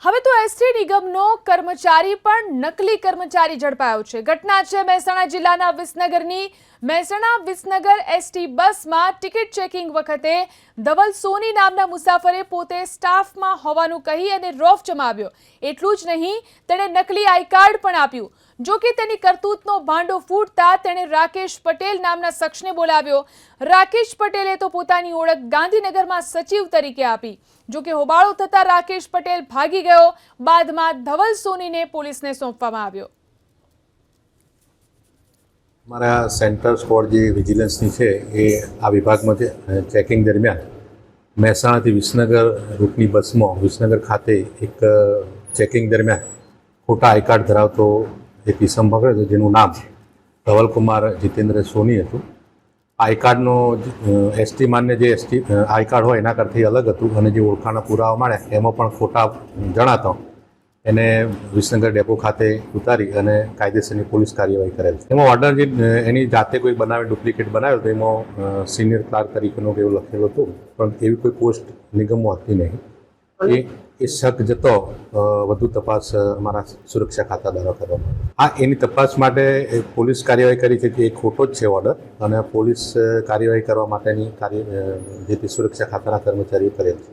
હવે તો એસટી નિગમનો કર્મચારી પણ નકલી કર્મચારી ઝડપાયો છે। ઘટના છે મહેસાણા જિલ્લાના વિસનગરની। મહેસાણા વિસનગર એસટી બસમાં ટિકિટ ચેકિંગ વખતે ધવલ સોની નામના મુસાફરે પોતે સ્ટાફમાં હોવાનું કહી અને રોફ જમાવ્યો। એટલું જ નહીં, તેણે નકલી આઈ કાર્ડ પણ આપ્યું। જો કે તેની કરતૂતનો ભાંડો ફૂટતા તેણે રાકેશ પટેલ નામના શખ્સને બોલાવ્યો। રાકેશ પટેલે તો પોતાની ઓળખ ગાંધીનગરમાં સચિવ તરીકે આપી। જો કે હોબાળો થતા રાકેશ પટેલ ભાગી ગયો। બાદમાં ધવલ સોનીને પોલીસને સોંપવામાં આવ્યો। हमारा सेंटर स्क्वॉड जो विजिलન્સની છે એ આ વિભાગમાં ચેકિંગ દરમિયાન મહેસાણાથી વિસનગર રૂટની બસમાં વિસનગર ખાતે એક ચેકિંગ દરમિયાન ખોટા આઈ કાર્ડ ધરાવતો એક ઇસમ પકડ્યો હતો, જેનું નામ ધવલકુમાર જીતેન્દ્ર સોની હતું। આઈ કાર્ડનો એસટી માન્ય જે એસટી આઈ કાર્ડ હોય એના કરતી અલગ હતું અને જે ઓળખાણના પુરાવા મળ્યા એમાં પણ ખોટા જણાતા એને વિસનગર ડેપો ખાતે ઉતારી અને કાયદેસરની પોલીસ કાર્યવાહી કરેલ છે। એમાં ઓર્ડર જે એની જાતે કોઈ બનાવે ડુપ્લિકેટ બનાવેલ તો એમાં સિનિયર ક્લાર્ક તરીકેનો એવું લખેલું હતું, પણ એવી કોઈ પોસ્ટ નિગમમાં હતી નહીં। એ શક જતો વધુ તપાસ અમારા સુરક્ષા ખાતા દ્વારા કરવામાં એની તપાસ માટે પોલીસ કાર્યવાહી કરી છે કે એ ખોટો જ છે ઓર્ડર, અને પોલીસ કાર્યવાહી કરવા માટેની જે તે સુરક્ષા ખાતાના કર્મચારીઓ કરેલ છે।